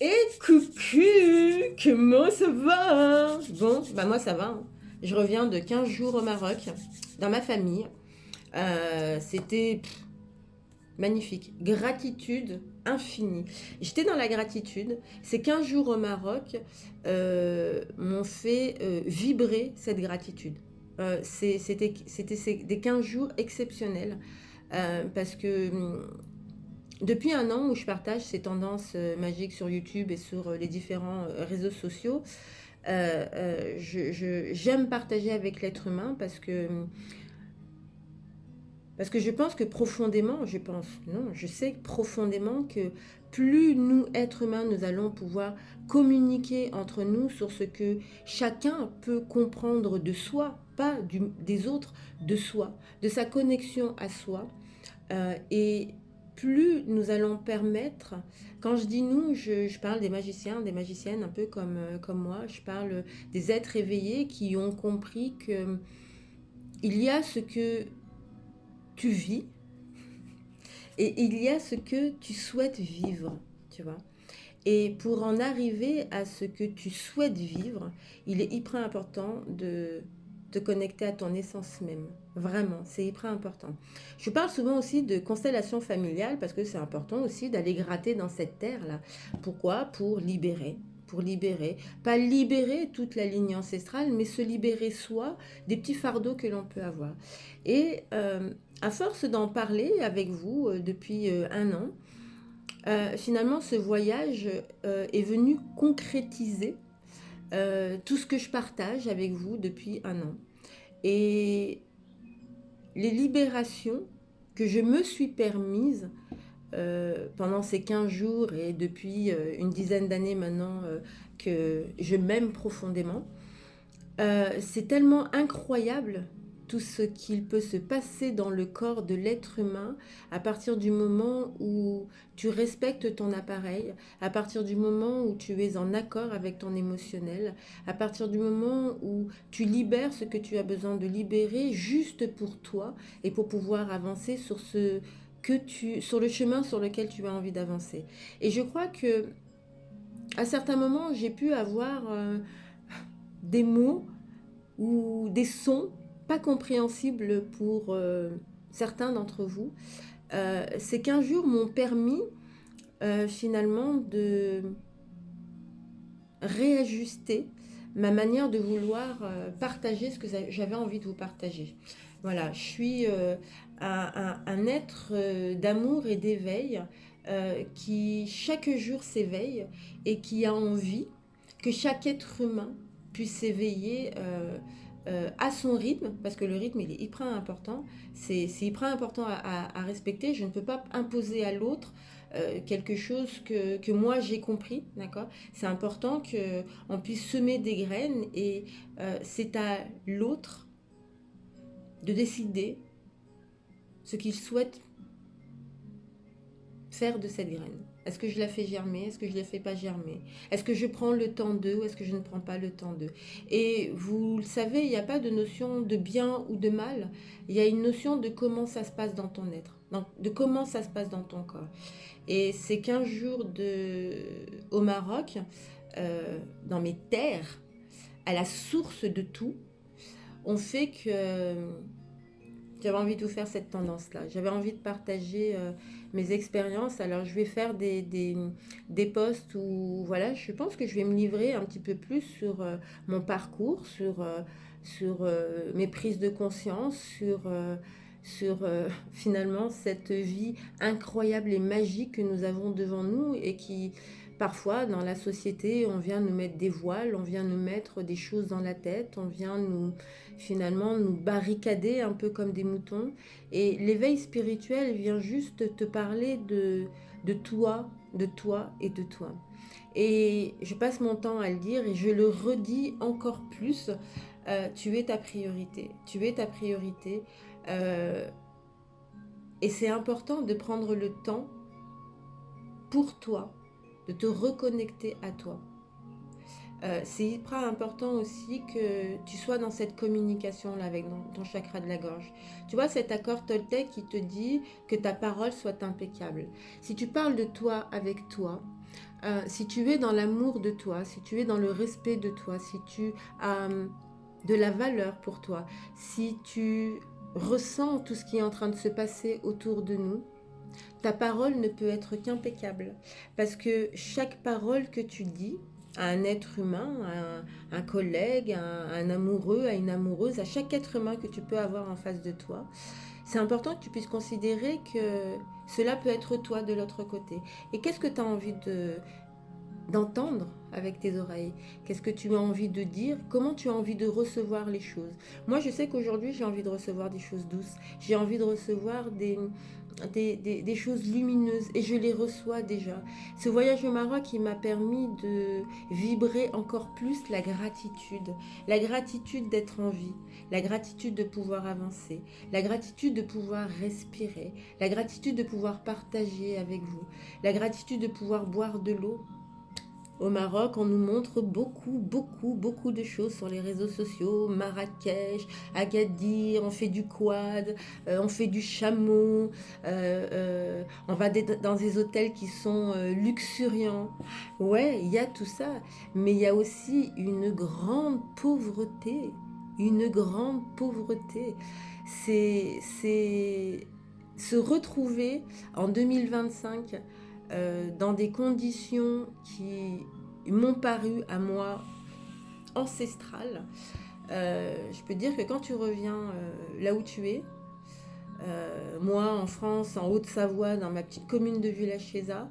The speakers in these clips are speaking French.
Et coucou, comment ça va? Bon, bah moi ça va, hein. Je reviens de 15 jours au Maroc, dans ma famille. C'était magnifique. Gratitude infinie. J'étais dans la gratitude. Ces 15 jours au Maroc m'ont fait vibrer cette gratitude. C'était des 15 jours exceptionnels parce que depuis un an où je partage ces tendances magiques sur YouTube et sur les différents réseaux sociaux, j'aime partager avec l'être humain parce que je pense que profondément, je pense, non, je sais profondément que plus nous, êtres humains, nous allons pouvoir communiquer entre nous sur ce que chacun peut comprendre de soi, pas des autres, de soi, de sa connexion à soi, et plus nous allons permettre, quand je dis nous, je parle des magiciens, des magiciennes un peu comme moi, je parle des êtres éveillés qui ont compris que il y a ce que tu vis et il y a ce que tu souhaites vivre, tu vois. Et pour en arriver à ce que tu souhaites vivre, il est hyper important de te connecter à ton essence même. Vraiment, c'est hyper important. Je parle souvent aussi de constellation familiale parce que c'est important aussi d'aller gratter dans cette terre-là. Pourquoi? Pour libérer. Pour libérer. Pas libérer toute la ligne ancestrale, mais se libérer soi des petits fardeaux que l'on peut avoir. Et à force d'en parler avec vous depuis un an, finalement, ce voyage est venu concrétiser tout ce que je partage avec vous depuis un an. Et les libérations que je me suis permises pendant ces 15 jours et depuis une dizaine d'années maintenant que je m'aime profondément, c'est tellement incroyable tout ce qu'il peut se passer dans le corps de l'être humain à partir du moment où tu respectes ton appareil, à partir du moment où tu es en accord avec ton émotionnel, à partir du moment où tu libères ce que tu as besoin de libérer juste pour toi et pour pouvoir avancer sur le chemin sur lequel tu as envie d'avancer. Et je crois que à certains moments, j'ai pu avoir des mots ou des sons pas compréhensibles pour certains d'entre vous. Ces 15 jours m'ont permis finalement de réajuster ma manière de vouloir partager ce que j'avais envie de vous partager. Voilà, je suis un être d'amour et d'éveil qui chaque jour s'éveille et qui a envie que chaque être humain puisse s'éveiller à son rythme, parce que le rythme il est hyper important, c'est hyper important à respecter. Je ne peux pas imposer à l'autre quelque chose que moi j'ai compris, d'accord. C'est important qu'on puisse semer des graines et c'est à l'autre de décider ce qu'il souhaite faire de cette graine. Est-ce que je la fais germer? Est-ce que je ne la fais pas germer? Est-ce que je prends le temps d'eux ou est-ce que je ne prends pas le temps d'eux? Et vous le savez, il n'y a pas de notion de bien ou de mal. Il y a une notion de comment ça se passe dans ton être, de comment ça se passe dans ton corps. Et ces 15 jours au Maroc, dans mes terres, à la source de tout, ont fait que j'avais envie de vous faire cette tendance-là. J'avais envie de partager mes expériences. Alors, je vais faire des posts où, voilà, je pense que je vais me livrer un petit peu plus sur mon parcours, sur mes prises de conscience, sur finalement cette vie incroyable et magique que nous avons devant nous et qui, parfois, dans la société, on vient nous mettre des voiles, on vient nous mettre des choses dans la tête, on vient finalement nous barricader un peu comme des moutons. Et l'éveil spirituel vient juste te parler de toi, de toi et de toi. Et je passe mon temps à le dire et je le redis encore plus, tu es ta priorité. Tu es ta priorité. Euh, et c'est important de prendre le temps pour toi, de te reconnecter à toi. C'est hyper important aussi que tu sois dans cette communication-là avec ton chakra de la gorge. Tu vois, cet accord Toltec qui te dit que ta parole soit impeccable. Si tu parles de toi avec toi, si tu es dans l'amour de toi, si tu es dans le respect de toi, si tu as de la valeur pour toi, si tu ressens tout ce qui est en train de se passer autour de nous, ta parole ne peut être qu'impeccable. Parce que chaque parole que tu dis à un être humain, à un collègue, à un amoureux, à une amoureuse, à chaque être humain que tu peux avoir en face de toi, c'est important que tu puisses considérer que cela peut être toi de l'autre côté. Et qu'est-ce que tu as envie d'entendre avec tes oreilles? Qu'est-ce que tu as envie de dire? Comment tu as envie de recevoir les choses? Moi, je sais qu'aujourd'hui, j'ai envie de recevoir des choses douces. J'ai envie de recevoir des choses lumineuses et je les reçois déjà. Ce voyage au Maroc, il m'a permis de vibrer encore plus la gratitude d'être en vie, la gratitude de pouvoir avancer, la gratitude de pouvoir respirer, la gratitude de pouvoir partager avec vous, la gratitude de pouvoir boire de l'eau. Au Maroc, on nous montre beaucoup de choses sur les réseaux sociaux. Marrakech, Agadir, on fait du quad, on fait du chameau, on va dans des hôtels qui sont luxuriants. Ouais, il y a tout ça, mais il y a aussi une grande pauvreté. Une grande pauvreté. C'est se retrouver en 2025 dans des conditions qui m'ont paru à moi ancestrales. Je peux dire que quand tu reviens là où tu es, moi en France, en Haute-Savoie, dans ma petite commune de Villachéza,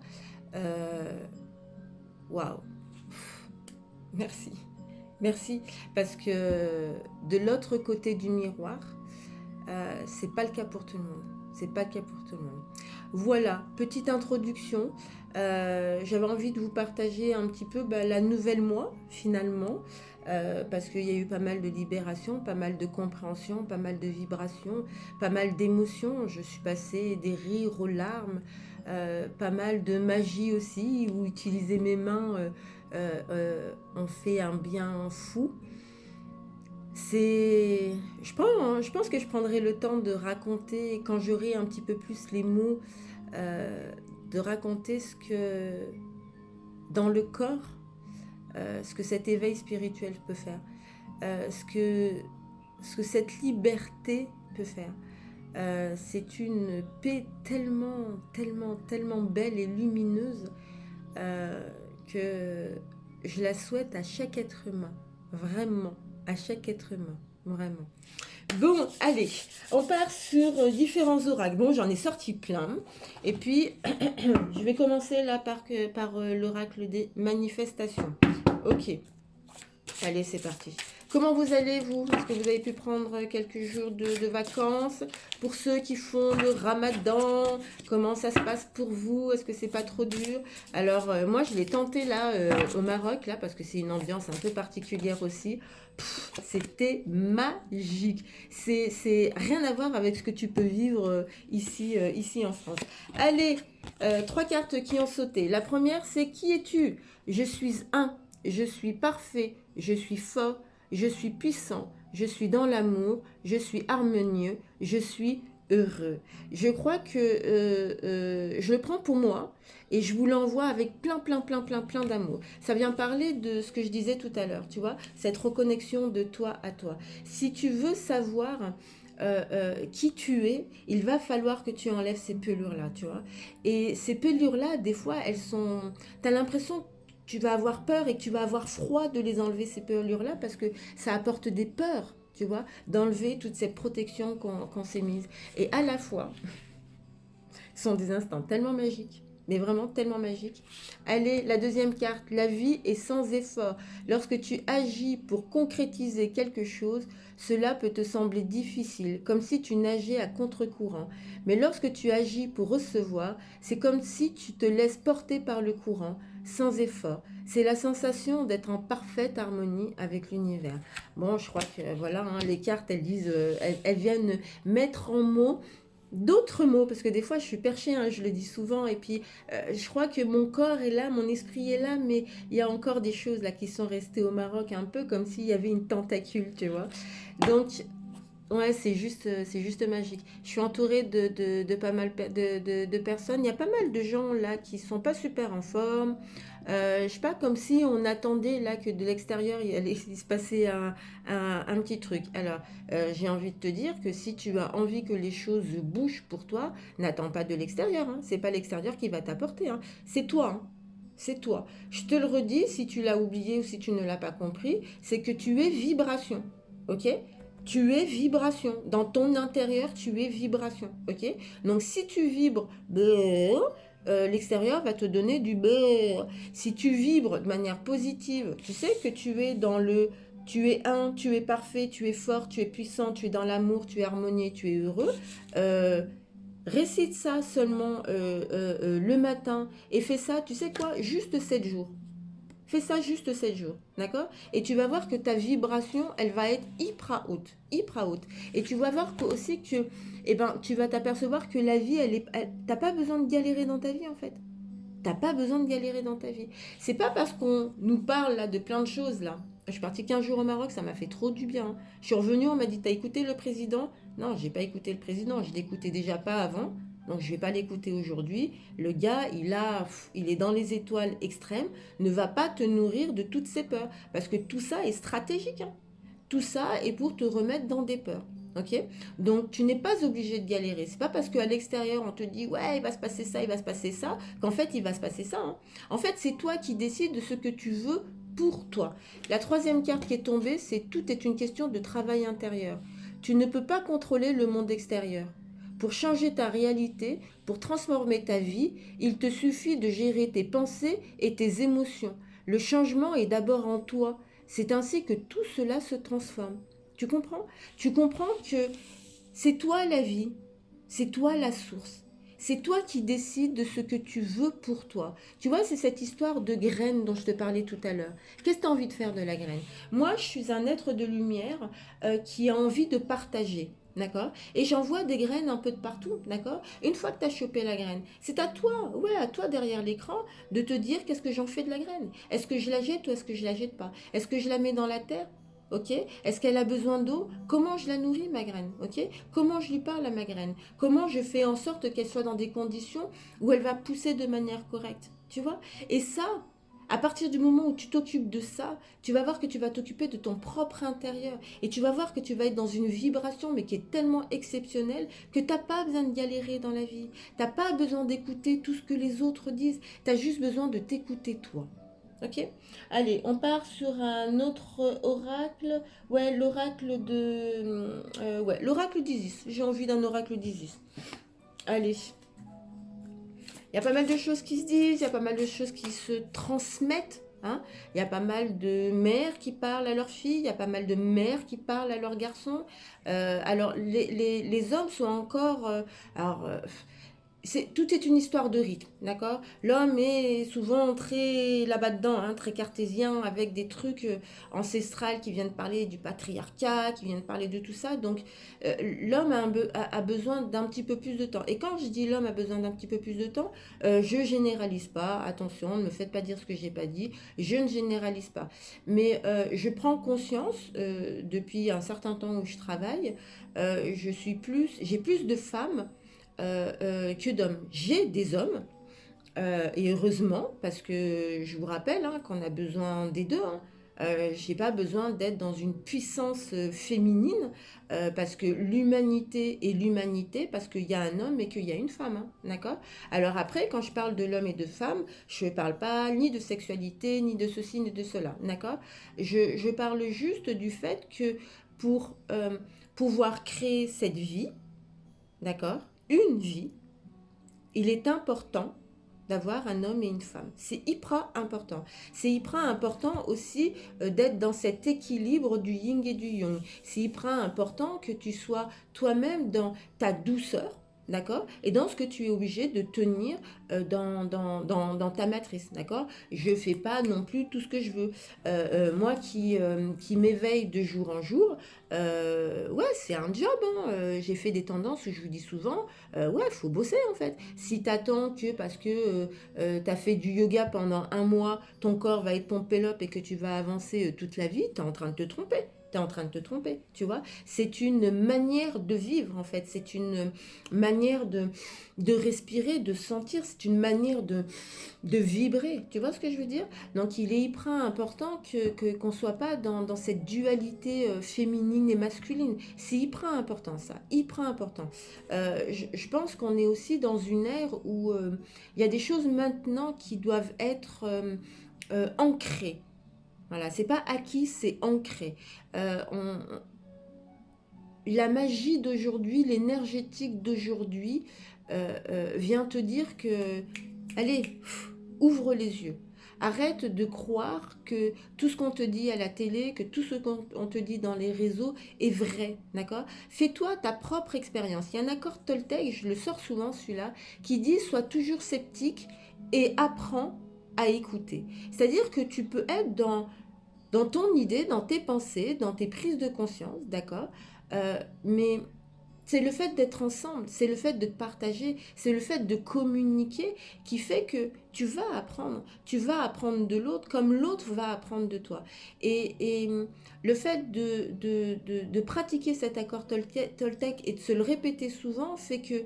waouh, merci. Merci, parce que de l'autre côté du miroir, c'est pas le cas pour tout le monde. C'est pas le cas pour tout le monde. Voilà, petite introduction. J'avais envie de vous partager un petit peu la nouvelle moi, finalement, parce qu'il y a eu pas mal de libération, pas mal de compréhension, pas mal de vibrations, pas mal d'émotions. Je suis passée des rires aux larmes, pas mal de magie aussi, où utiliser mes mains ont fait un bien fou. Je pense que je prendrai le temps de raconter, quand j'aurai un petit peu plus les mots, euh, de raconter ce que, dans le corps, ce que cet éveil spirituel peut faire, ce que cette liberté peut faire. C'est une paix tellement belle et lumineuse que je la souhaite à chaque être humain, vraiment, à chaque être humain, vraiment. Bon, allez, on part sur différents oracles. Bon, j'en ai sorti plein. Et puis, je vais commencer là par l'oracle des manifestations. Ok, allez, c'est parti. Comment vous allez, vous? Est-ce que vous avez pu prendre quelques jours de vacances? Pour ceux qui font le ramadan, comment ça se passe pour vous? Est-ce que c'est pas trop dur? Alors, moi, je l'ai tenté là, au Maroc, là, parce que c'est une ambiance un peu particulière aussi. C'était magique. C'est rien à voir avec ce que tu peux vivre ici en France. Allez, 3 cartes qui ont sauté. La première, c'est qui es-tu? Je suis un, je suis parfait, je suis fort, je suis puissant, je suis dans l'amour, je suis harmonieux, je suis heureux. Je crois que je le prends pour moi et je vous l'envoie avec plein d'amour. Ça vient parler de ce que je disais tout à l'heure, tu vois, cette reconnexion de toi à toi. Si tu veux savoir qui tu es, il va falloir que tu enlèves ces pelures-là, tu vois. Et ces pelures-là, des fois, elles sont... Tu as l'impression tu vas avoir peur et que tu vas avoir froid de les enlever, ces pelures-là, parce que ça apporte des peurs, tu vois, d'enlever toute cette protection qu'on s'est mise. Et à la fois, ce sont des instants tellement magiques, mais vraiment tellement magiques. Allez, la deuxième carte, la vie est sans effort. Lorsque tu agis pour concrétiser quelque chose, cela peut te sembler difficile, comme si tu nageais à contre-courant. Mais lorsque tu agis pour recevoir, c'est comme si tu te laisses porter par le courant, sans effort. C'est la sensation d'être en parfaite harmonie avec l'univers. Bon, je crois que voilà, hein, les cartes, elles disent, elles viennent mettre en mots d'autres mots, parce que des fois je suis perchée, hein, je le dis souvent, et puis je crois que mon corps est là, mon esprit est là, mais il y a encore des choses là qui sont restées au Maroc, un peu comme s'il y avait une tentacule, tu vois. Donc Ouais, c'est juste magique. Je suis entourée de pas mal de personnes. Il y a pas mal de gens là qui sont pas super en forme. Je sais pas, comme si on attendait là que de l'extérieur il allait se passer un petit truc. Alors, j'ai envie de te dire que si tu as envie que les choses bougent pour toi, n'attends pas de l'extérieur, hein. C'est pas l'extérieur qui va t'apporter, hein. C'est toi, hein. C'est toi. Je te le redis, si tu l'as oublié ou si tu ne l'as pas compris, c'est que tu es vibration. Ok? Tu es vibration. Dans ton intérieur, tu es vibration. Ok? Donc si tu vibres, l'extérieur va te donner du brrr. Si tu vibres de manière positive, tu sais que tu es dans le tu es un, tu es parfait, tu es fort, tu es puissant, tu es dans l'amour, tu es harmonieux, tu es heureux. Euh, Récite ça seulement le matin et fais ça, tu sais quoi, juste 7 jours. Fais ça juste 7 jours, d'accord? Et tu vas voir que ta vibration, elle va être hyper haute, hyper haute. Et tu vas voir aussi que, eh ben, tu vas t'apercevoir que la vie, t'as pas besoin de galérer dans ta vie en fait. T'as pas besoin de galérer dans ta vie. C'est pas parce qu'on nous parle là de plein de choses là. Je suis partie 15 jours au Maroc, ça m'a fait trop du bien. Je suis revenue, on m'a dit, t'as écouté le président? Non, j'ai pas écouté le président, je l'écoutais déjà pas avant, donc je vais pas l'écouter aujourd'hui. Le gars, il est dans les étoiles extrêmes, ne va pas te nourrir de toutes ces peurs, parce que tout ça est stratégique, hein. Tout ça est pour te remettre dans des peurs. Ok? Donc tu n'es pas obligé de galérer. C'est pas parce qu'à l'extérieur on te dit ouais il va se passer ça, il va se passer ça, qu'en fait il va se passer ça, hein. En fait c'est toi qui décides de ce que tu veux pour toi. La troisième carte qui est tombée, c'est tout est une question de travail intérieur. Tu ne peux pas contrôler le monde extérieur. Pour changer ta réalité, pour transformer ta vie, il te suffit de gérer tes pensées et tes émotions. Le changement est d'abord en toi. C'est ainsi que tout cela se transforme. Tu comprends? Tu comprends que c'est toi la vie, c'est toi la source. C'est toi qui décides de ce que tu veux pour toi. Tu vois, c'est cette histoire de graine dont je te parlais tout à l'heure. Qu'est-ce que tu as envie de faire de la graine? Moi, je suis un être de lumière qui a envie de partager. D'accord? Et j'envoie des graines un peu de partout. D'accord? Une fois que tu as chopé la graine, c'est à toi, ouais, à toi derrière l'écran, de te dire qu'est-ce que j'en fais de la graine. Est-ce que je la jette ou est-ce que je la jette pas? Est-ce que je la mets dans la terre? Ok? Est-ce qu'elle a besoin d'eau? Comment je la nourris, ma graine? Ok? Comment je lui parle à ma graine? Comment je fais en sorte qu'elle soit dans des conditions où elle va pousser de manière correcte? Tu vois? Et ça, à partir du moment où tu t'occupes de ça, tu vas voir que tu vas t'occuper de ton propre intérieur. Et tu vas voir que tu vas être dans une vibration, mais qui est tellement exceptionnelle que tu n'as pas besoin de galérer dans la vie. Tu n'as pas besoin d'écouter tout ce que les autres disent. Tu as juste besoin de t'écouter toi. Ok? Allez, on part sur un autre oracle. Ouais, ouais, l'oracle d'Isis. J'ai envie d'un oracle d'Isis. Allez. Il y a pas mal de choses qui se disent, il y a pas mal de choses qui se transmettent, hein. Il y a pas mal de mères qui parlent à leurs filles, il y a pas mal de mères qui parlent à leurs garçons. Alors, les hommes sont encore... alors, tout est une histoire de rythme, d'accord? L'homme est souvent très là-bas dedans, hein, très cartésien, avec des trucs ancestrales qui viennent parler du patriarcat, qui viennent parler de tout ça. Donc, l'homme a besoin d'un petit peu plus de temps. Et quand je dis l'homme a besoin d'un petit peu plus de temps, je généralise pas. Attention, ne me faites pas dire ce que j'ai pas dit. Je ne généralise pas. Mais je prends conscience, depuis un certain temps où je travaille, j'ai plus de femmes que d'hommes. J'ai des hommes, et heureusement, parce que je vous rappelle hein, qu'on a besoin des deux, hein. J'ai pas besoin d'être dans une puissance féminine parce que l'humanité est l'humanité parce qu'il y a un homme et qu'il y a une femme, hein, d'accord? Alors après, quand je parle de l'homme et de femme, je ne parle pas ni de sexualité, ni de ceci, ni de cela, d'accord? Je parle juste du fait que pour pouvoir créer cette vie, d'accord? Une vie, il est important d'avoir un homme et une femme. C'est hyper important. C'est hyper important aussi d'être dans cet équilibre du yin et du yang. C'est hyper important que tu sois toi-même dans ta douceur, d'accord? Et dans ce que tu es obligé de tenir dans ta matrice, d'accord? Je ne fais pas non plus tout ce que je veux. Moi qui m'éveille de jour en jour, ouais, c'est un job, hein. J'ai fait des tendances où je vous dis souvent, ouais, il faut bosser en fait. Si tu attends que parce que tu as fait du yoga pendant un mois, ton corps va être pompé up et que tu vas avancer toute la vie, tu es en train de te tromper. tu es en train de te tromper, tu vois. C'est une manière de vivre, en fait. C'est une manière de respirer, de sentir. C'est une manière de vibrer. Tu vois ce que je veux dire? Donc, il est hyper important qu'on ne soit pas dans cette dualité féminine et masculine. C'est hyper important, ça. Hyper important. Je pense qu'on est aussi dans une ère où il y a des choses maintenant qui doivent être ancrées. Voilà, c'est pas acquis, c'est ancré. La magie d'aujourd'hui, l'énergétique d'aujourd'hui vient te dire que, allez, ouvre les yeux. Arrête de croire que tout ce qu'on te dit à la télé, que tout ce qu'on te dit dans les réseaux est vrai, d'accord? Fais-toi ta propre expérience. Il y a un accord Toltec, je le sors souvent celui-là, qui dit sois toujours sceptique et apprends à écouter. C'est-à-dire que tu peux être dans ton idée, dans tes pensées, dans tes prises de conscience, d'accord? Mais c'est le fait d'être ensemble, c'est le fait de partager, c'est le fait de communiquer qui fait que tu vas apprendre de l'autre comme l'autre va apprendre de toi. Et le fait de pratiquer cet accord Toltec et de se le répéter souvent fait que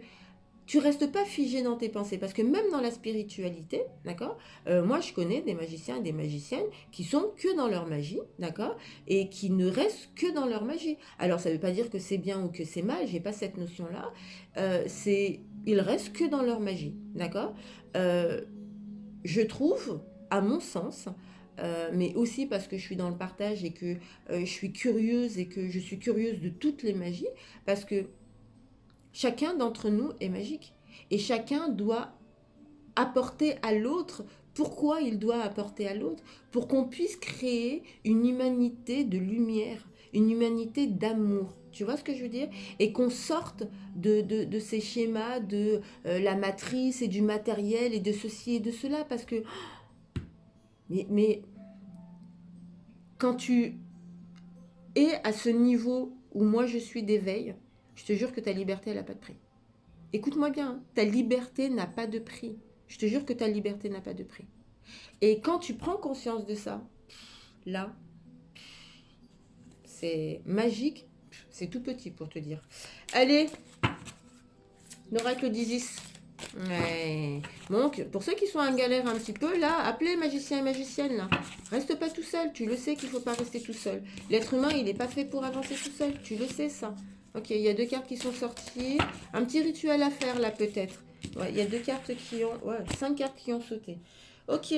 tu restes pas figé dans tes pensées. Parce que même dans la spiritualité, d'accord, moi je connais des magiciens et des magiciennes qui sont que dans leur magie, d'accord, et qui ne restent que dans leur magie. Alors ça veut pas dire que c'est bien ou que c'est mal, j'ai pas cette notion-là. Ils restent que dans leur magie, d'accord. Je trouve, à mon sens, mais aussi parce que je suis dans le partage et que je suis curieuse et que je suis curieuse de toutes les magies, parce que chacun d'entre nous est magique. Et chacun doit apporter à l'autre pourquoi il doit apporter à l'autre, pour qu'on puisse créer une humanité de lumière, une humanité d'amour. Tu vois ce que je veux dire? Et qu'on sorte de ces schémas de la matrice et du matériel et de ceci et de cela. Parce que, mais quand tu es à ce niveau où moi je suis d'éveil, je te jure que ta liberté, elle n'a pas de prix. Écoute-moi bien, hein, ta liberté n'a pas de prix. Je te jure que ta liberté n'a pas de prix. Et quand tu prends conscience de ça, là, c'est magique. C'est tout petit pour te dire. Allez, l'oracle d'Isis. Ouais. Donc, pour ceux qui sont en galère un petit peu, là, appelez magicien et magicienne, là. Reste pas tout seul, tu le sais qu'il faut pas rester tout seul. L'être humain, il n'est pas fait pour avancer tout seul, tu le sais, ça. Ok, il y a 2 cartes qui sont sorties. Un petit rituel à faire, là, peut-être. Ouais, il y a 2 cartes qui ont... Ouais, 5 cartes qui ont sauté. Ok.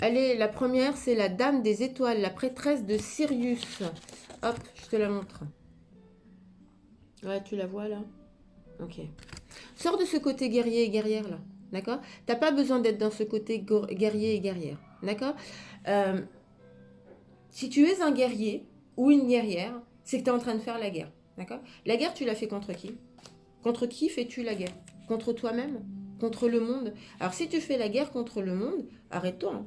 Allez, la première, c'est la Dame des Étoiles, la prêtresse de Sirius. Hop, je te la montre. Ouais, tu la vois, là? Ok. Sors de ce côté guerrier et guerrière là, d'accord? T'as pas besoin d'être dans ce côté guerrier et guerrière, d'accord? Euh, Si tu es un guerrier ou une guerrière, c'est que tu es en train de faire la guerre, d'accord? La guerre, tu l'as fait contre qui? Contre qui fais-tu la guerre? Contre toi-même? Contre le monde? Alors si tu fais la guerre contre le monde, arrête-toi, hein.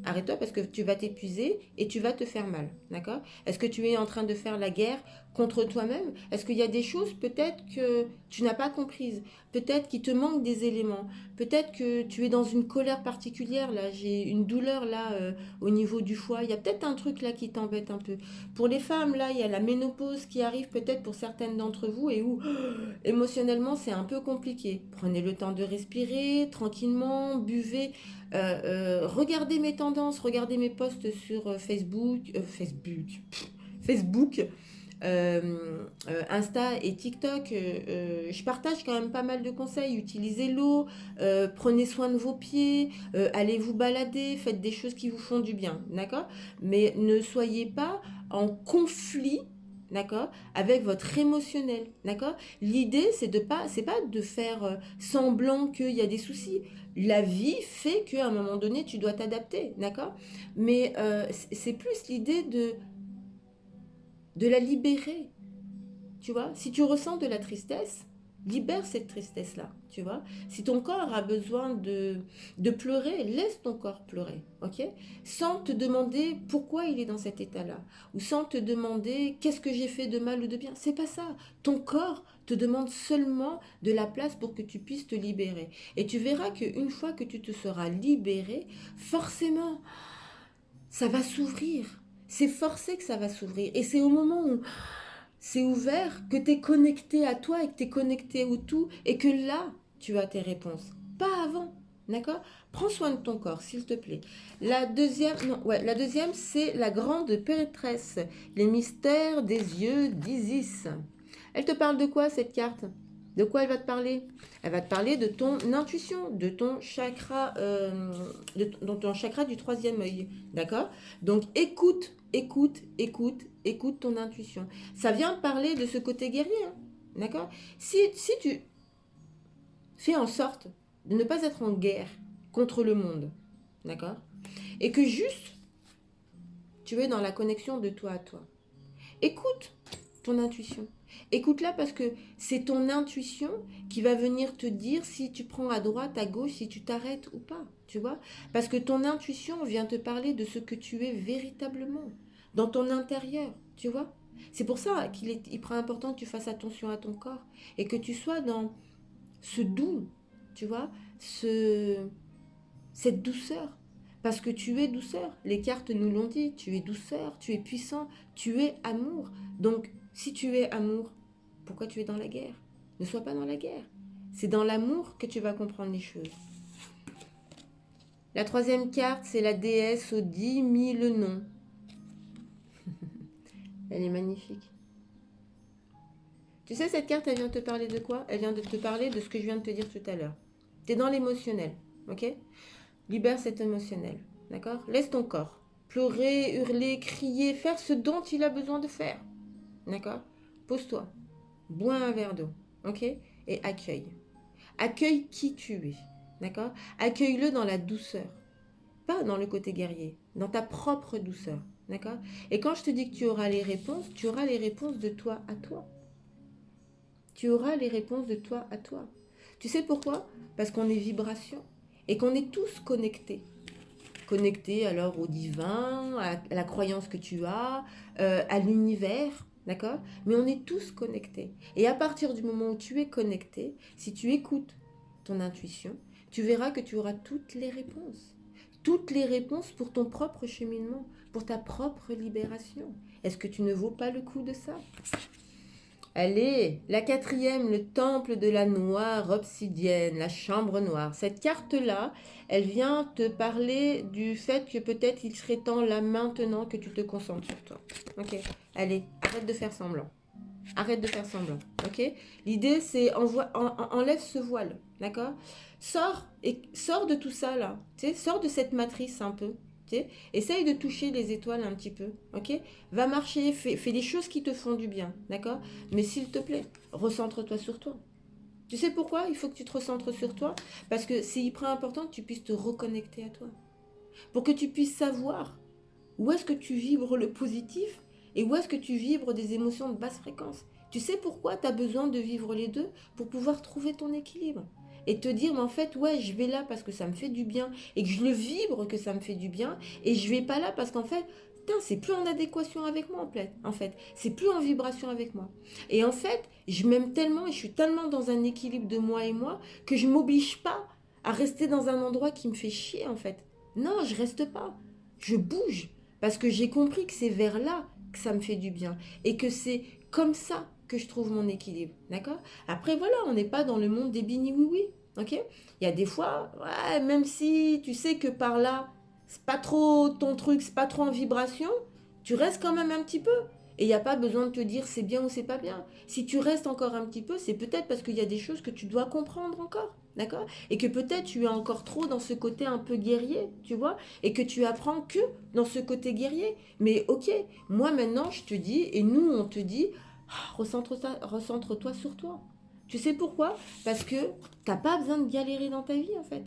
Arrête-toi parce que tu vas t'épuiser et tu vas te faire mal, d'accord? Est-ce que tu es en train de faire la guerre contre toi-même? Est-ce qu'il y a des choses peut-être que tu n'as pas comprises? Peut-être qu'il te manque des éléments? Peut-être que tu es dans une colère particulière, là, j'ai une douleur là au niveau du foie. Il y a peut-être un truc là qui t'embête un peu. Pour les femmes, là, il y a la ménopause qui arrive peut-être pour certaines d'entre vous et où émotionnellement c'est un peu compliqué. Prenez le temps de respirer tranquillement, buvez. Regardez mes tendances, regardez mes posts sur Facebook, Insta et TikTok. Je partage quand même pas mal de conseils. Utilisez l'eau, prenez soin de vos pieds, allez vous balader, faites des choses qui vous font du bien, d'accord? Mais ne soyez pas en conflit, d'accord, avec votre émotionnel, d'accord. L'idée c'est pas de faire semblant qu'il y a des soucis. La vie fait qu'à un moment donné tu dois t'adapter, d'accord. Mais c'est plus l'idée de la libérer, tu vois. Si tu ressens de la tristesse, libère cette tristesse-là, tu vois. Si ton corps a besoin de pleurer, laisse ton corps pleurer, ok? Sans te demander pourquoi il est dans cet état-là, ou sans te demander qu'est-ce que j'ai fait de mal ou de bien. C'est pas ça. Ton corps te demande seulement de la place pour que tu puisses te libérer. Et tu verras qu'une fois que tu te seras libéré, forcément, ça va s'ouvrir. c'est forcé que ça va s'ouvrir. Et c'est au moment où c'est ouvert que tu es connecté à toi et que tu es connecté au tout et que là, tu as tes réponses. Pas avant. D'accord? Prends soin de ton corps, s'il te plaît. La deuxième, non, ouais, la deuxième, c'est la grande pétresse, les mystères des yeux d'Isis. Elle te parle de quoi, cette carte? De quoi elle va te parler? Elle va te parler de ton intuition, de ton chakra, de ton chakra du troisième œil. D'accord? Donc écoute, écoute, écoute, écoute ton intuition. Ça vient parler de ce côté guerrier. Hein. D'accord? Si tu fais en sorte de ne pas être en guerre contre le monde, d'accord? Et que juste tu es dans la connexion de toi à toi. Écoute ton intuition. Écoute-la parce que c'est ton intuition qui va venir te dire si tu prends à droite, à gauche, si tu t'arrêtes ou pas, tu vois? Parce que ton intuition vient te parler de ce que tu es véritablement, dans ton intérieur, tu vois? C'est pour ça qu'il est hyper important que tu fasses attention à ton corps et que tu sois dans ce doux, tu vois, cette douceur. Parce que tu es douceur. Les cartes nous l'ont dit. Tu es douceur, tu es puissant, tu es amour. Donc, si tu es amour, pourquoi tu es dans la guerre? Ne sois pas dans la guerre. C'est dans l'amour que tu vas comprendre les choses. La troisième carte, c'est la déesse aux 10 000 noms. Elle est magnifique. Tu sais, cette carte, elle vient te parler de quoi? Elle vient de te parler de ce que je viens de te dire tout à l'heure. Tu es dans l'émotionnel, ok? Libère cet émotionnel, d'accord? Laisse ton corps pleurer, hurler, crier, faire ce dont il a besoin de faire, d'accord? Pose-toi, bois un verre d'eau, ok? Et accueille. Accueille qui tu es, d'accord? Accueille-le dans la douceur, pas dans le côté guerrier, dans ta propre douceur, d'accord? Et quand je te dis que tu auras les réponses de toi à toi. Tu auras les réponses de toi à toi. Tu sais pourquoi? Parce qu'on est vibration et qu'on est tous connectés. Connectés alors au divin, à la croyance que tu as, à l'univers, d'accord? Mais on est tous connectés. Et à partir du moment où tu es connecté, si tu écoutes ton intuition, tu verras que tu auras toutes les réponses. Toutes les réponses pour ton propre cheminement, pour ta propre libération. Est-ce que tu ne vaux pas le coup de ça? Allez, la quatrième, le temple de la noire obsidienne, la chambre noire. Cette carte-là, elle vient te parler du fait que peut-être il serait temps là maintenant que tu te concentres sur toi. Ok, allez, arrête de faire semblant. Arrête de faire semblant, ok? L'idée, c'est enlève ce voile, d'accord? Sors de tout ça là, tu sais, sors de cette matrice un peu. Essaye de toucher les étoiles un petit peu, ok? Va marcher, fais des choses qui te font du bien, d'accord? Mais s'il te plaît, recentre-toi sur toi. Tu sais pourquoi il faut que tu te recentres sur toi? Parce que c'est hyper important que tu puisses te reconnecter à toi. Pour que tu puisses savoir où est-ce que tu vibres le positif et où est-ce que tu vibres des émotions de basse fréquence. Tu sais pourquoi tu as besoin de vivre les deux? Pour pouvoir trouver ton équilibre et te dire, mais en fait, ouais, je vais là parce que ça me fait du bien et que je le vibre que ça me fait du bien et je vais pas là parce qu'en fait, putain, c'est plus en adéquation avec moi en fait, c'est plus en vibration avec moi. Et en fait, je m'aime tellement et je suis tellement dans un équilibre de moi et moi que je m'oblige pas à rester dans un endroit qui me fait chier en fait. Non, je reste pas. Je bouge parce que j'ai compris que c'est vers là que ça me fait du bien et que c'est comme ça que je trouve mon équilibre, d'accord? Après, voilà, on n'est pas dans le monde des bini oui, ok? Il y a des fois, ouais, même si tu sais que par là, c'est pas trop ton truc, c'est pas trop en vibration, tu restes quand même un petit peu. Et il n'y a pas besoin de te dire c'est bien ou c'est pas bien. Si tu restes encore un petit peu, c'est peut-être parce qu'il y a des choses que tu dois comprendre encore, d'accord? Et que peut-être tu es encore trop dans ce côté un peu guerrier, tu vois? Et que tu apprends que dans ce côté guerrier. Mais ok, moi maintenant je te dis, et nous on te dit, recentre-toi sur toi. Tu sais pourquoi? Parce que t'as pas besoin de galérer dans ta vie en fait.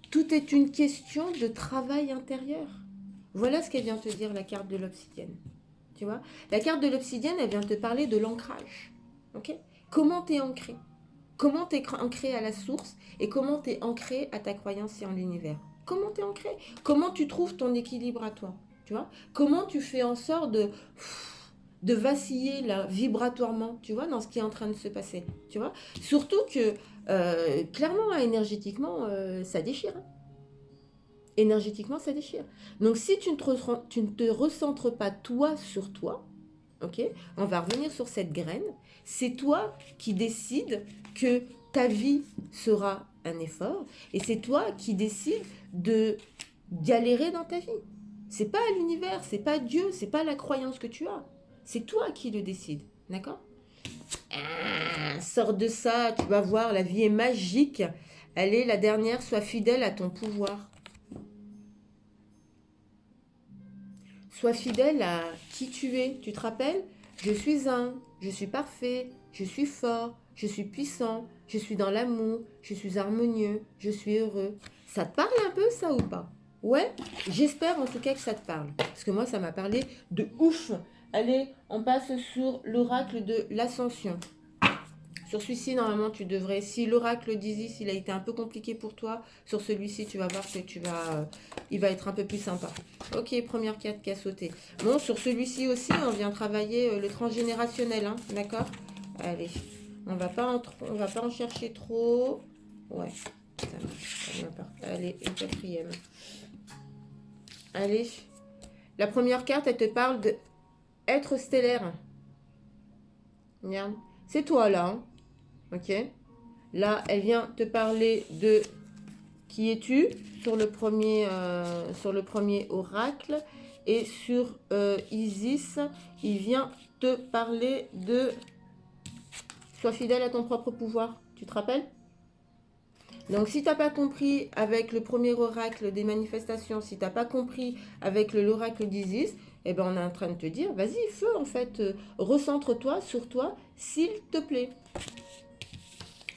Tout est une question de travail intérieur. Voilà ce qu'elle vient te dire la carte de l'obsidienne. Tu vois? La carte de l'obsidienne, elle vient te parler de l'ancrage. Ok? Comment t'es ancré? Comment t'es ancré à la source et comment t'es ancré à ta croyance et en l'univers? Comment t'es ancré? Comment tu trouves ton équilibre à toi? Tu vois? Comment tu fais en sorte de vaciller là, vibratoirement, tu vois, dans ce qui est en train de se passer, tu vois. Surtout que, clairement, énergétiquement, ça déchire. Hein. énergétiquement, ça déchire. Donc, si tu ne te recentres pas toi sur toi, ok, on va revenir sur cette graine, c'est toi qui décides que ta vie sera un effort et c'est toi qui décides de galérer dans ta vie. C'est pas l'univers, c'est pas Dieu, c'est pas la croyance que tu as. C'est toi qui le décides, d'accord? Sors de ça, tu vas voir, la vie est magique. Allez, la dernière, sois fidèle à ton pouvoir. Sois fidèle à qui tu es. Tu te rappelles? Je suis parfait, je suis fort, je suis puissant, je suis dans l'amour, je suis harmonieux, je suis heureux. Ça te parle un peu ça ou pas? Ouais, j'espère en tout cas que ça te parle. Parce que moi, ça m'a parlé de ouf. Allez, on passe sur l'oracle de l'ascension. Sur celui-ci, normalement, tu devrais... Si l'oracle d'Isis, il a été un peu compliqué pour toi, sur celui-ci, tu vas voir que il va être un peu plus sympa. Ok, première carte qui a sauté. Bon, sur celui-ci aussi, on vient travailler le transgénérationnel, hein, d'accord? Allez, on va pas en chercher trop. Ouais, ça marche. Allez, une quatrième. Allez, la première carte, elle te parle de être stellaire. Regarde, c'est toi là, hein. Ok. Là, elle vient te parler de qui es-tu sur le premier oracle. Et sur Isis, il vient te parler de sois fidèle à ton propre pouvoir. Tu te rappelles? Donc, si tu n'as pas compris avec le premier oracle des manifestations, si tu n'as pas compris avec l'oracle d'Isis, eh ben, on est en train de te dire, vas-y, feu, en fait, recentre-toi sur toi, s'il te plaît.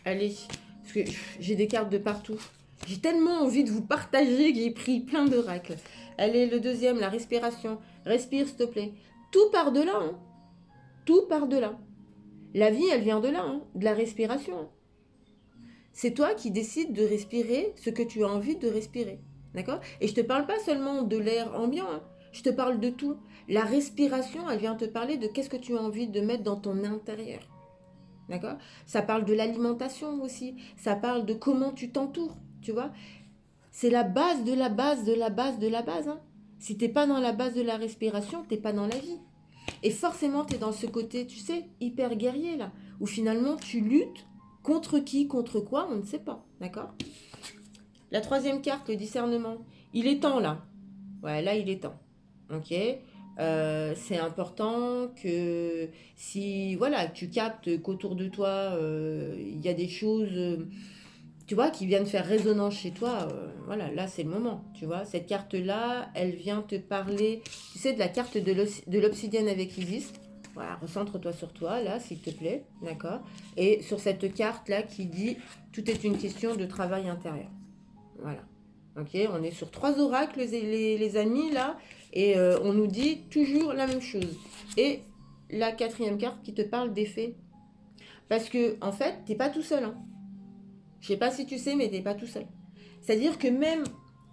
Allez, parce que j'ai des cartes de partout. J'ai tellement envie de vous partager que j'ai pris plein d'oracles. Allez, le deuxième, la respiration. Respire, s'il te plaît. Tout part de là, hein. Tout part de là. La vie, elle vient de là, hein, de la respiration. C'est toi qui décides de respirer ce que tu as envie de respirer. D'accord? Et je ne te parle pas seulement de l'air ambiant, hein. Je te parle de tout. La respiration, elle vient te parler de qu'est-ce que tu as envie de mettre dans ton intérieur. D'accord? Ça parle de l'alimentation aussi. Ça parle de comment tu t'entoures, tu vois? C'est la base de la base de la base de la base, hein. Si t'es pas dans la base de la respiration, t'es pas dans la vie. Et forcément, t'es dans ce côté, tu sais, hyper guerrier là, où finalement tu luttes contre qui, contre quoi, on ne sait pas, d'accord? La troisième carte, le discernement. Il est temps là. Ouais, là il est temps. Ok. C'est important que si voilà, tu captes qu'autour de toi il y a des choses, tu vois, qui viennent faire résonance chez toi. Voilà, là c'est le moment. Tu vois, cette carte là, elle vient te parler. Tu sais, de la carte de l'obsidienne avec Isis. Voilà, recentre-toi sur toi là, s'il te plaît, d'accord. Et sur cette carte là qui dit tout est une question de travail intérieur. Voilà. Ok, on est sur 3 oracles, les amis, là, et on nous dit toujours la même chose. Et la quatrième carte qui te parle des faits. Parce que, en fait, t'es pas tout seul, hein. Je sais pas si tu sais, mais t'es pas tout seul. C'est-à-dire que même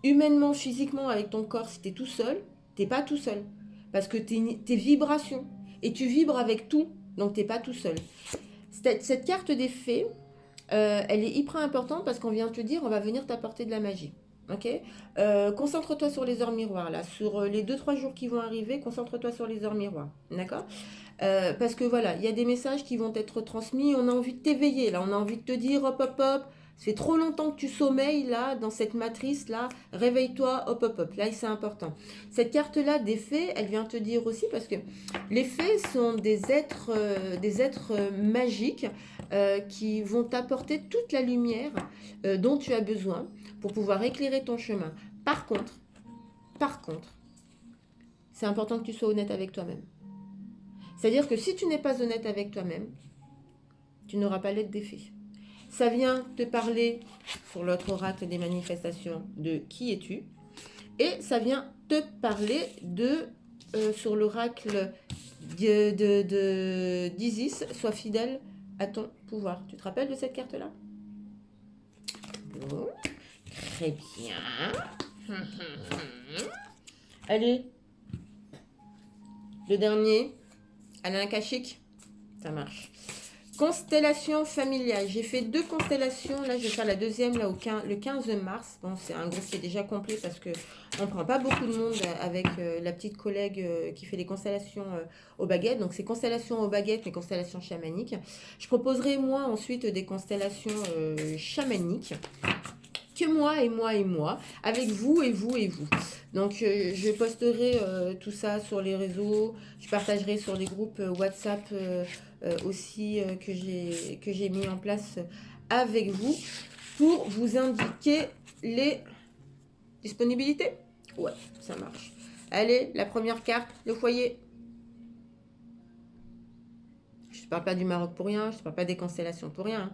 humainement, physiquement, avec ton corps, si t'es tout seul, t'es pas tout seul. Parce que t'es vibration. Et tu vibres avec tout, donc t'es pas tout seul. Cette carte des faits, elle est hyper importante parce qu'on vient te dire on va venir t'apporter de la magie. Ok. Concentre-toi sur les heures miroirs là, sur les 2-3 jours qui vont arriver, concentre-toi sur les heures miroirs, d'accord? Parce que voilà, il y a des messages qui vont être transmis, on a envie de t'éveiller là, on a envie de te dire hop hop hop, ça fait trop longtemps que tu sommeilles là, dans cette matrice là, réveille-toi, hop hop hop, là c'est important. Cette carte là des fées, elle vient te dire aussi, parce que les fées sont des êtres magiques qui vont t'apporter toute la lumière dont tu as besoin pour pouvoir éclairer ton chemin. Par contre, c'est important que tu sois honnête avec toi-même. C'est-à-dire que si tu n'es pas honnête avec toi-même, tu n'auras pas l'aide des fées. Ça vient te parler sur l'autre oracle des manifestations de qui es-tu, et ça vient te parler de sur l'oracle d'Isis, sois fidèle à ton pouvoir. Tu te rappelles de cette carte-là? Bon, très bien. Allez, le dernier, Alain Kachik, ça marche. Constellation familiale. J'ai fait 2 constellations. Là, je vais faire la deuxième là, le 15 mars. Bon, c'est un groupe qui est déjà complet parce que on prend pas beaucoup de monde avec la petite collègue qui fait les constellations aux baguettes. Donc, c'est constellations aux baguettes, mais constellations chamaniques. Je proposerai, moi, ensuite des constellations chamaniques. Que moi et moi et moi, avec vous et vous et vous. Donc je posterai tout ça sur les réseaux, je partagerai sur les groupes WhatsApp aussi que j'ai mis en place avec vous pour vous indiquer les disponibilités. Ouais, ça marche. Allez, la première carte, le foyer. Je ne parle pas du Maroc pour rien, je ne parle pas des constellations pour rien.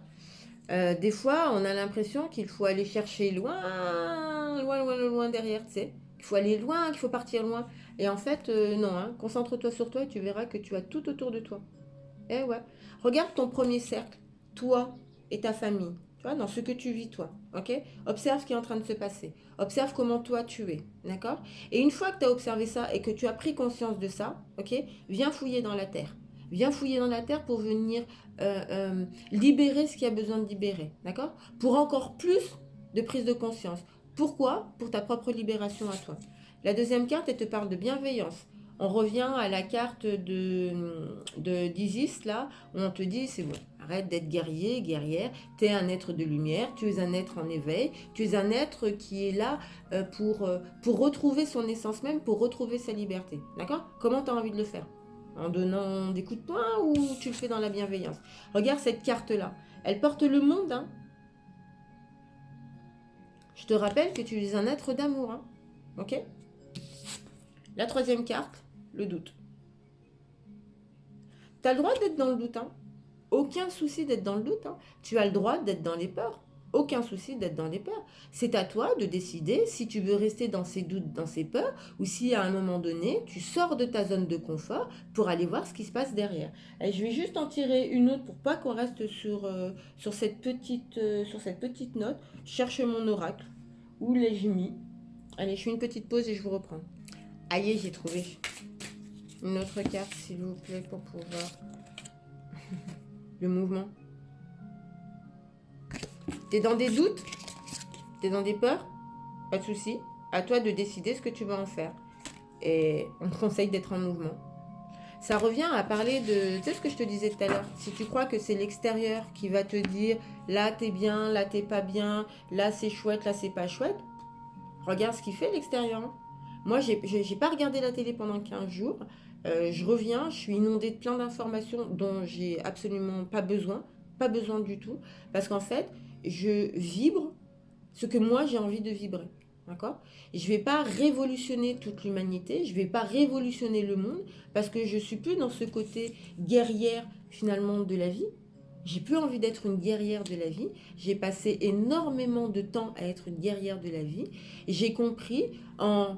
Des fois, on a l'impression qu'il faut aller chercher loin, loin, loin, loin derrière, tu sais. Il faut aller loin, qu'il faut partir loin. Et en fait, non, hein. Concentre-toi sur toi et tu verras que tu as tout autour de toi. Eh ouais. Regarde ton premier cercle, toi et ta famille. Tu vois, dans ce que tu vis, toi. Ok. Observe ce qui est en train de se passer. Observe comment toi tu es. D'accord. Et une fois que tu as observé ça et que tu as pris conscience de ça, ok, viens fouiller dans la terre. Viens fouiller dans la terre pour venir libérer ce qu'il y a besoin de libérer. D'accord. Pour encore plus de prise de conscience. Pourquoi? Pour ta propre libération à toi. La deuxième carte, elle te parle de bienveillance. On revient à la carte d'Isis, là, où on te dit, c'est bon, arrête d'être guerrier, guerrière, tu es un être de lumière, tu es un être en éveil, tu es un être qui est là pour retrouver son essence même, pour retrouver sa liberté. D'accord? Comment tu as envie de le faire? En donnant des coups de poing ou tu le fais dans la bienveillance? Regarde cette carte-là. Elle porte le monde, hein. Je te rappelle que tu es un être d'amour, hein. Ok? La troisième carte, le doute. Tu as le droit d'être dans le doute, hein. Aucun souci d'être dans le doute, hein. Tu as le droit d'être dans les peurs. Aucun souci d'être dans les peurs. C'est à toi de décider si tu veux rester dans ces doutes, dans ces peurs, ou si à un moment donné, tu sors de ta zone de confort pour aller voir ce qui se passe derrière. Et je vais juste en tirer une autre pour pas qu'on reste sur cette petite note. Je cherche mon oracle. Où l'ai-je mis? Allez, je fais une petite pause et je vous reprends. Aïe, j'ai trouvé. Une autre carte, s'il vous plaît, pour pouvoir... Le mouvement. T'es dans des doutes? T'es dans des peurs? Pas de souci. À toi de décider ce que tu vas en faire. Et on te conseille d'être en mouvement. Ça revient à parler de... Tu sais ce que je te disais tout à l'heure? Si tu crois que c'est l'extérieur qui va te dire là t'es bien, là t'es pas bien, là c'est chouette, là c'est pas chouette, regarde ce qu'il fait l'extérieur. Moi, j'ai pas regardé la télé pendant 15 jours. Je reviens, je suis inondée de plein d'informations dont j'ai absolument pas besoin du tout, parce qu'en fait, je vibre ce que moi j'ai envie de vibrer. D'accord? Je ne vais pas révolutionner toute l'humanité, je ne vais pas révolutionner le monde, parce que je ne suis plus dans ce côté guerrière finalement de la vie. J'ai plus envie d'être une guerrière de la vie. J'ai passé énormément de temps à être une guerrière de la vie. J'ai compris en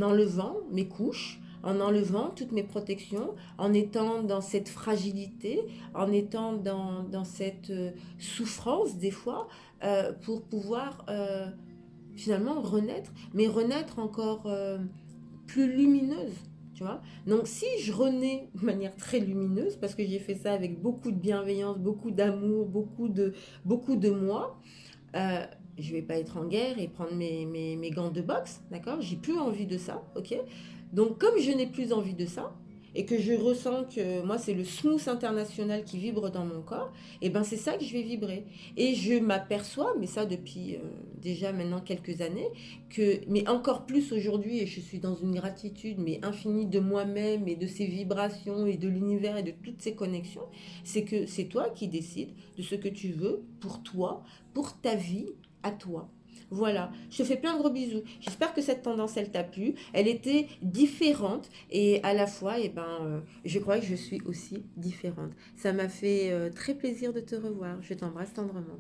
enlevant mes couches, en enlevant toutes mes protections, en étant dans cette fragilité, en étant dans cette souffrance des fois, pour pouvoir finalement renaître, mais renaître encore plus lumineuse. Tu vois. Donc si je renais de manière très lumineuse, parce que j'ai fait ça avec beaucoup de bienveillance, beaucoup d'amour, beaucoup de moi, euh, je vais pas être en guerre et prendre mes gants de boxe, d'accord? J'ai plus envie de ça, ok? Donc comme je n'ai plus envie de ça, et que je ressens que moi c'est le smooth international qui vibre dans mon corps, et ben c'est ça que je vais vibrer. Et je m'aperçois, mais ça depuis déjà maintenant quelques années, mais encore plus aujourd'hui, et je suis dans une gratitude mais infinie de moi-même et de ces vibrations et de l'univers et de toutes ces connexions, c'est que c'est toi qui décides de ce que tu veux pour toi, pour ta vie, à toi. Voilà, je te fais plein de gros bisous. J'espère que cette tendance, elle t'a plu. Elle était différente et à la fois, je crois que je suis aussi différente. Ça m'a fait très plaisir de te revoir. Je t'embrasse tendrement.